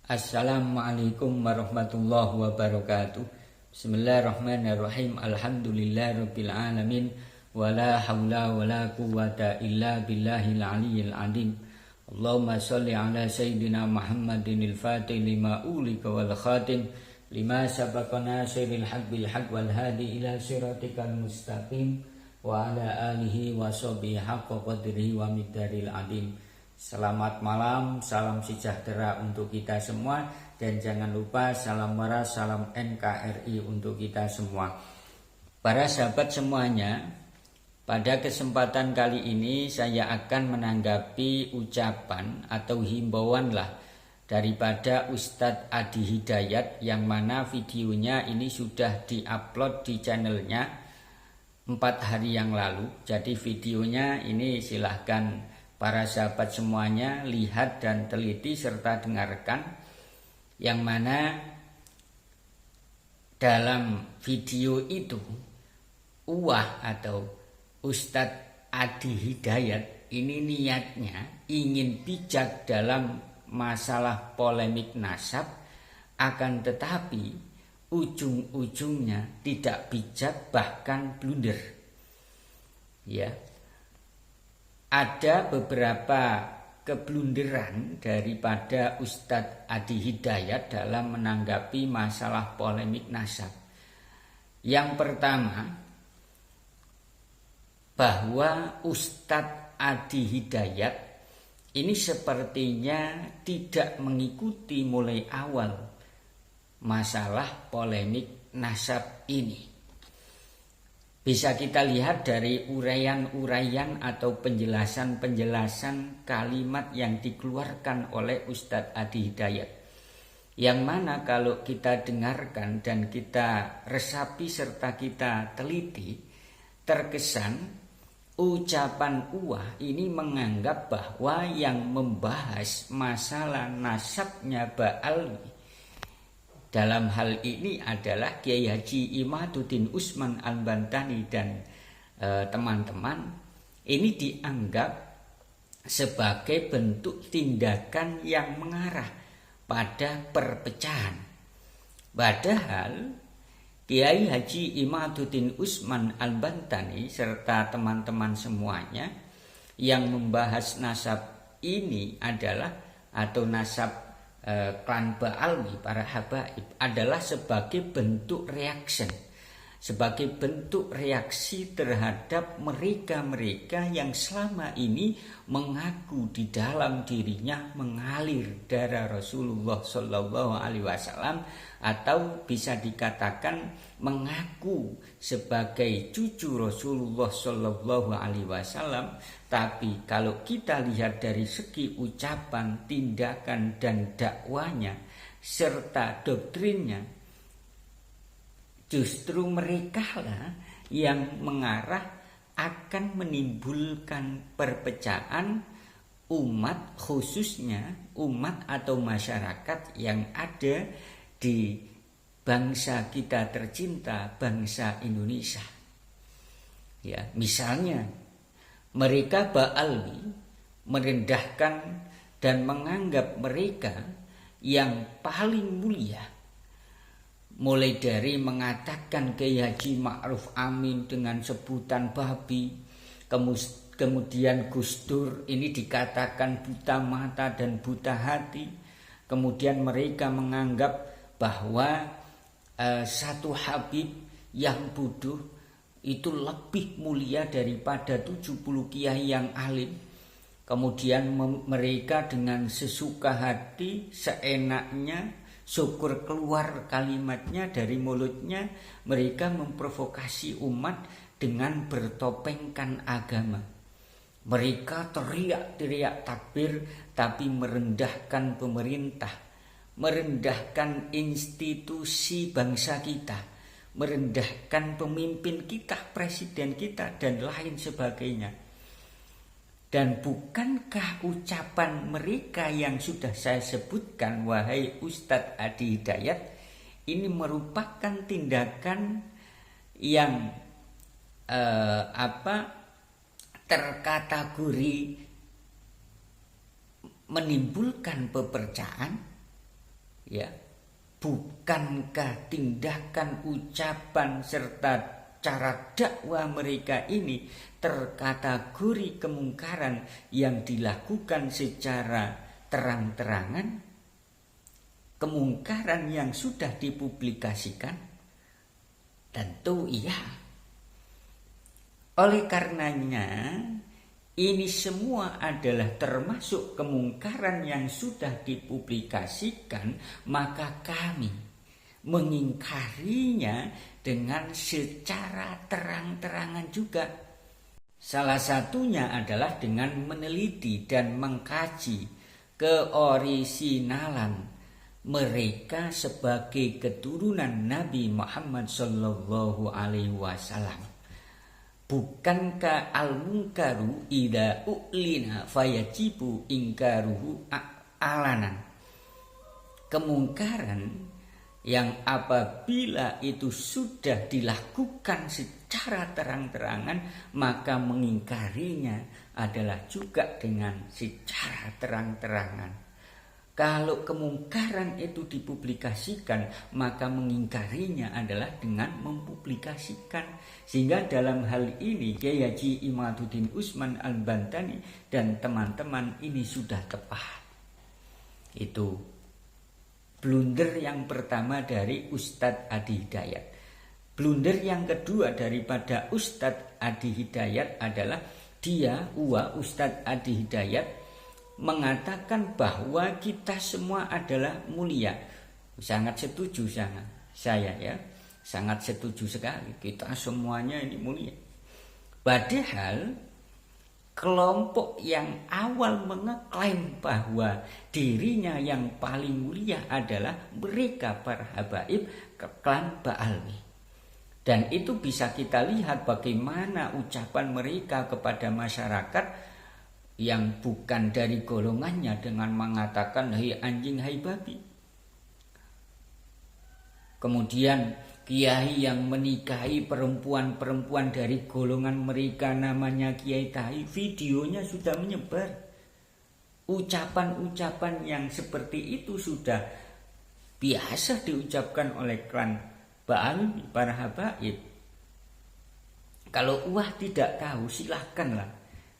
Assalamualaikum warahmatullahi wabarakatuh. Bismillahirrahmanirrahim. Alhamdulillahirabbil alamin. Wala haula wala quwwata illa billahil aliyyil azim. Allahumma shalli ala sayyidina Muhammadinil fatih lima ulika wal khatim lima sabaqa nasiril haqq bil haqq wal hadi ila siratikal mustaqim wa ala alihi wa sahbihi haqqa qadrihi wa miqdaril azim. Selamat malam, salam sejahtera untuk kita semua. Dan jangan lupa salam waras, salam NKRI untuk kita semua. Para sahabat semuanya, pada kesempatan kali ini saya akan menanggapi ucapan atau himbauan daripada Ustadz Adi Hidayat, yang mana videonya ini sudah diupload di channelnya 4 hari yang lalu. Jadi videonya ini silahkan para sahabat semuanya lihat dan teliti serta dengarkan, yang mana dalam video itu atau Ustadz Adi Hidayat ini niatnya ingin bijak dalam masalah polemik nasab, akan tetapi ujung-ujungnya tidak bijak, bahkan blunder. Ya. Ada beberapa keblunderan daripada Ustadz Adi Hidayat dalam menanggapi masalah polemik nasab. Yang pertama, bahwa Ustadz Adi Hidayat ini sepertinya tidak mengikuti mulai awal masalah polemik nasab ini. Bisa kita lihat dari uraian-uraian atau penjelasan-penjelasan kalimat yang dikeluarkan oleh Ustadz Adi Hidayat, yang mana kalau kita dengarkan dan kita resapi serta kita teliti, terkesan ucapan ini menganggap bahwa yang membahas masalah nasabnya Ba'alwi dalam hal ini adalah Kiai Haji Imaduddin Usman Al-Bantani dan teman-teman. Ini dianggap sebagai bentuk tindakan yang mengarah pada perpecahan. Padahal Kiai Haji Imaduddin Usman Al-Bantani serta teman-teman semuanya yang membahas nasab ini adalah, atau nasab klan Ba'alwi, para habaib, adalah sebagai bentuk reaksi terhadap mereka-mereka yang selama ini mengaku di dalam dirinya mengalir darah Rasulullah Shallallahu Alaihi Wasallam, atau bisa dikatakan mengaku sebagai cucu Rasulullah Shallallahu Alaihi Wasallam. Tapi kalau kita lihat dari segi ucapan, tindakan, dan dakwanya serta doktrinnya, justru mereka yang mengarah akan menimbulkan perpecahan umat, khususnya umat atau masyarakat yang ada di bangsa kita tercinta, bangsa Indonesia. Ya, misalnya mereka Ba'alwi merendahkan dan menganggap mereka yang paling mulia, mulai dari mengatakan Kiai Haji Ma'ruf Amin dengan sebutan babi, kemudian Gus Dur ini dikatakan buta mata dan buta hati. Kemudian mereka menganggap bahwa satu Habib yang bodoh itu lebih mulia daripada 70 kiai yang alim. Kemudian mereka dengan sesuka hati, seenaknya, syukur keluar kalimatnya dari mulutnya, mereka memprovokasi umat dengan bertopengkan agama. Mereka teriak-teriak takbir, tapi merendahkan pemerintah, merendahkan institusi bangsa kita, merendahkan pemimpin kita, presiden kita, dan lain sebagainya. Dan bukankah ucapan mereka yang sudah saya sebutkan, wahai Ustadz Adi Hidayat, ini merupakan tindakan yang terkategori menimbulkan pepercayaan? Ya, bukankah tindakan, ucapan serta cara dakwah mereka ini terkategori kemungkaran yang dilakukan secara terang-terangan, kemungkaran yang sudah dipublikasikan? Tentu iya. Oleh karenanya, ini semua adalah termasuk kemungkaran yang sudah dipublikasikan, maka kami mengingkarinya dengan secara terang-terangan juga. Salah satunya adalah dengan meneliti dan mengkaji keorisinalan mereka sebagai keturunan Nabi Muhammad Sallallahu Alaihi Wasallam. Bukankah al-munkaru idza u'lina fayajibu ingkaruhu alanan? Kemungkaran yang apabila itu sudah dilakukan secara terang-terangan, maka mengingkarinya adalah juga dengan secara terang-terangan. Kalau kemungkaran itu dipublikasikan, maka mengingkarinya adalah dengan mempublikasikan. Sehingga dalam hal ini Kiai Haji Imaduddin Usman Al-Bantani dan teman-teman ini sudah tepat. Itu blunder yang pertama dari Ustadz Adi Hidayat. Blunder yang kedua daripada Ustadz Adi Hidayat adalah Ustadz Adi Hidayat mengatakan bahwa kita semua adalah mulia. Sangat setuju saya ya. Sangat setuju sekali. Kita semuanya ini mulia. Padahal kelompok yang awal mengeklaim bahwa dirinya yang paling mulia adalah mereka para habaib klan Ba'alwi. Dan itu bisa kita lihat bagaimana ucapan mereka kepada masyarakat yang bukan dari golongannya dengan mengatakan hai anjing, hai babi. Kemudian kiai yang menikahi perempuan-perempuan dari golongan mereka namanya Kiai Tai, videonya sudah menyebar. Ucapan-ucapan yang seperti itu sudah biasa diucapkan oleh klan Ba'alwi, para habaib. Kalau tidak tahu, silahkanlah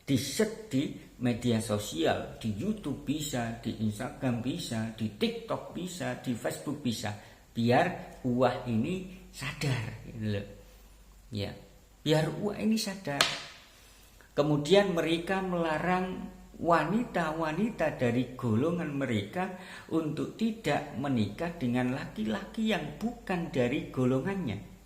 di-search di media sosial, di YouTube bisa, di Instagram bisa, di TikTok bisa, di Facebook bisa, biar ini sadar, gitu loh. Ya, biar ini sadar. Kemudian mereka melarang wanita-wanita dari golongan mereka untuk tidak menikah dengan laki-laki yang bukan dari golongannya.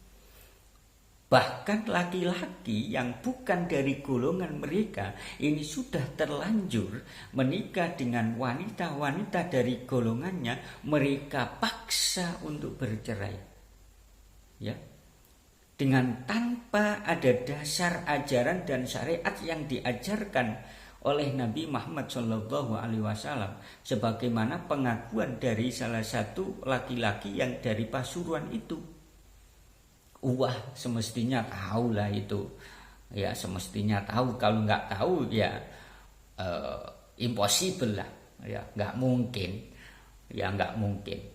Bahkan laki-laki yang bukan dari golongan mereka ini sudah terlanjur menikah dengan wanita-wanita dari golongannya, mereka paksa untuk bercerai. Ya. Dengan tanpa ada dasar ajaran dan syariat yang diajarkan oleh Nabi Muhammad SAW, sebagaimana pengakuan dari salah satu laki-laki yang dari Pasuruan itu. Semestinya tahu lah itu. Ya, semestinya tahu. Kalau nggak tahu ya impossible lah. Ya, nggak mungkin. Ya, nggak mungkin.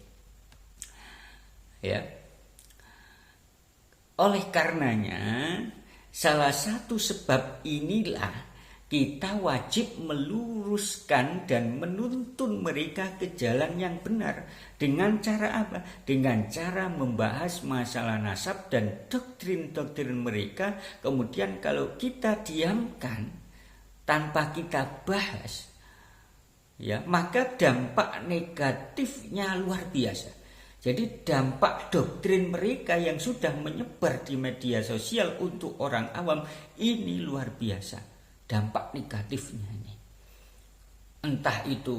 Ya. Oleh karenanya, salah satu sebab inilah kita wajib meluruskan dan menuntun mereka ke jalan yang benar. Dengan cara apa? Dengan cara membahas masalah nasab dan doktrin-doktrin mereka. Kemudian kalau kita diamkan tanpa kita bahas, ya, maka dampak negatifnya luar biasa. Jadi dampak doktrin mereka yang sudah menyebar di media sosial untuk orang awam ini luar biasa. Dampak negatifnya ini, entah itu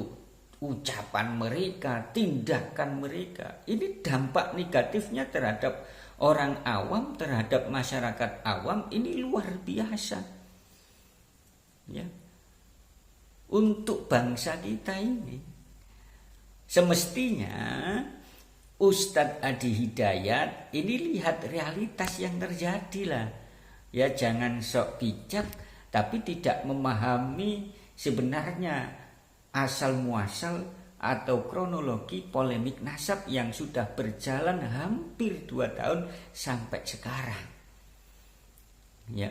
ucapan mereka, tindakan mereka, ini dampak negatifnya terhadap orang awam, terhadap masyarakat awam ini luar biasa. Ya, untuk bangsa kita ini semestinya Ustadz Adi Hidayat ini lihat realitas yang terjadi lah. Ya, jangan sok bijak tapi tidak memahami sebenarnya asal muasal atau kronologi polemik nasab yang sudah berjalan hampir 2 tahun sampai sekarang. Ya.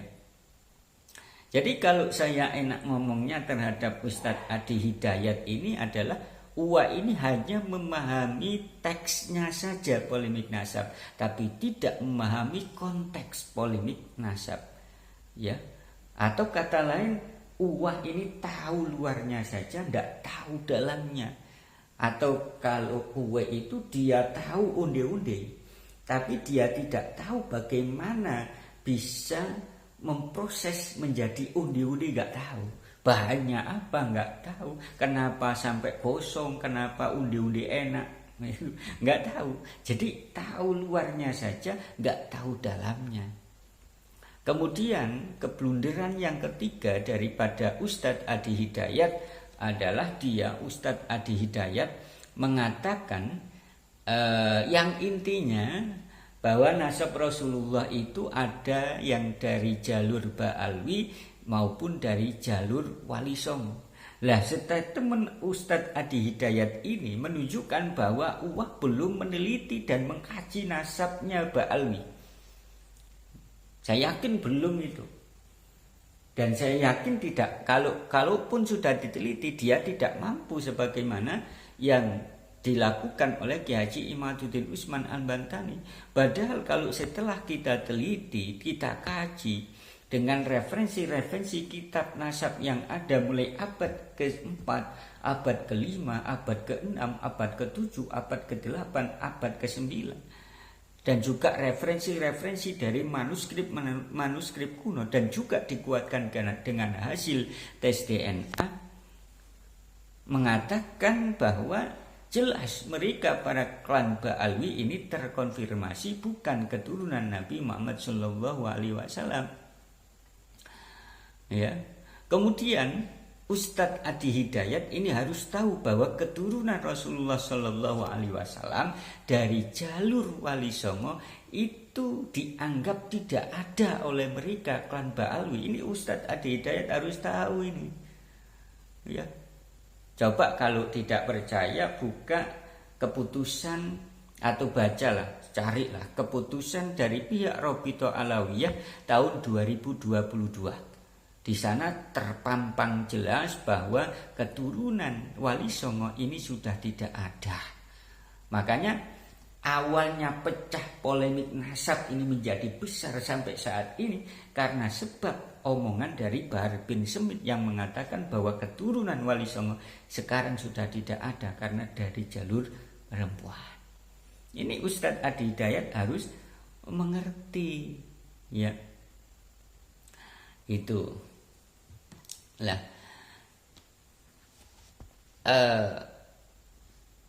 Jadi kalau saya enak ngomongnya terhadap Ustadz Adi Hidayat ini adalah Uwa ini hanya memahami teksnya saja polemik nasab, tapi tidak memahami konteks polemik nasab. Ya. Atau kata lain, Uwa ini tahu luarnya saja, tidak tahu dalamnya. Atau kalau Uwe itu dia tahu unde-unde, tapi dia tidak tahu bagaimana bisa memproses menjadi unde-unde, nggak tahu. Bahannya apa nggak tahu, kenapa sampai kosong, kenapa undi-undi enak, nggak tahu. Jadi tahu luarnya saja, nggak tahu dalamnya. Kemudian keblunderan yang ketiga daripada Ustadz Adi Hidayat adalah Ustadz Adi Hidayat mengatakan yang intinya bahwa nasab Rasulullah itu ada yang dari jalur Ba'alwi maupun dari jalur Wali Songo. Lah, statement Ustadz Adi Hidayat ini menunjukkan bahwa Uwah belum meneliti dan mengkaji nasabnya Ba'alwi. Saya yakin belum itu. Dan saya yakin tidak, kalaupun sudah diteliti, dia tidak mampu sebagaimana yang dilakukan oleh Kiai Haji Imaduddin Usman Al-Bantani. Padahal kalau setelah kita teliti, kita kaji dengan referensi-referensi kitab nasab yang ada mulai abad ke-4, abad ke-5, abad ke-6, abad ke-7, abad ke-8, abad ke-9, dan juga referensi-referensi dari manuskrip kuno, dan juga dikuatkan dengan hasil tes DNA, mengatakan bahwa jelas mereka para klan Ba'alwi ini terkonfirmasi bukan keturunan Nabi Muhammad SAW. Ya. Kemudian Ustadz Adi Hidayat ini harus tahu bahwa keturunan Rasulullah SAW dari jalur Wali Songo itu dianggap tidak ada oleh mereka klan Ba'alwi. Ini Ustadz Adi Hidayat harus tahu ini. Ya. Coba kalau tidak percaya, buka keputusan atau bacalah, carilah keputusan dari pihak Robito Alawiyah tahun 2022. Di sana terpampang jelas bahwa keturunan Wali Songo ini sudah tidak ada. Makanya awalnya pecah polemik nasab ini menjadi besar sampai saat ini karena sebab omongan dari Bahar bin Semit yang mengatakan bahwa keturunan Wali Songo sekarang sudah tidak ada karena dari jalur perempuan. Ini Ustadz Adi Hidayat harus mengerti, ya. Itu. Lah,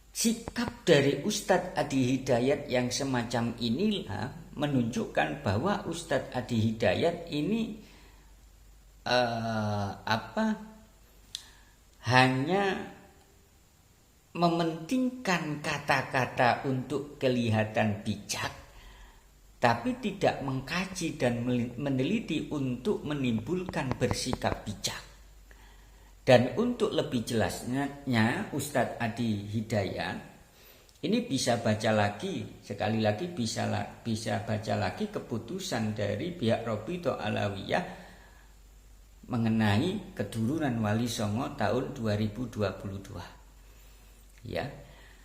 sikap dari Ustadz Adi Hidayat yang semacam inilah menunjukkan bahwa Ustadz Adi Hidayat ini hanya mementingkan kata-kata untuk kelihatan bijak, tapi tidak mengkaji dan meneliti untuk menimbulkan bersikap bijak. Dan untuk lebih jelasnya Ustadz Adi Hidayat ini bisa baca lagi, sekali lagi bisa baca lagi keputusan dari pihak Robito Alawiyah mengenai keturunan Wali Songo tahun 2022. Ya,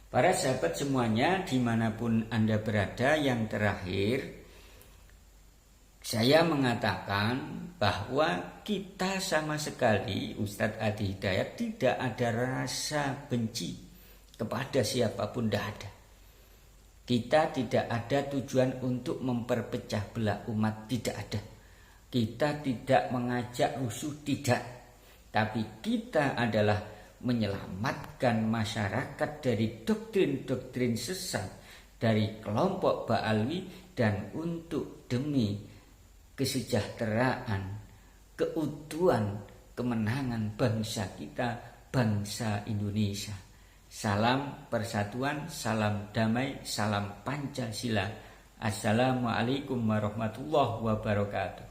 para sahabat semuanya dimanapun Anda berada, yang terakhir saya mengatakan bahwa kita sama sekali, Ustadz Adi Hidayat, tidak ada rasa benci kepada siapapun, tidak ada. Kita tidak ada tujuan untuk memperpecah belah umat, tidak ada. Kita tidak mengajak rusuh, tidak. Tapi kita adalah menyelamatkan masyarakat dari doktrin-doktrin sesat dari kelompok Ba'alwi, dan untuk demi kesejahteraan, keutuhan, kemenangan bangsa kita, bangsa Indonesia. Salam persatuan, salam damai, salam Pancasila. Assalamualaikum warahmatullahi wabarakatuh.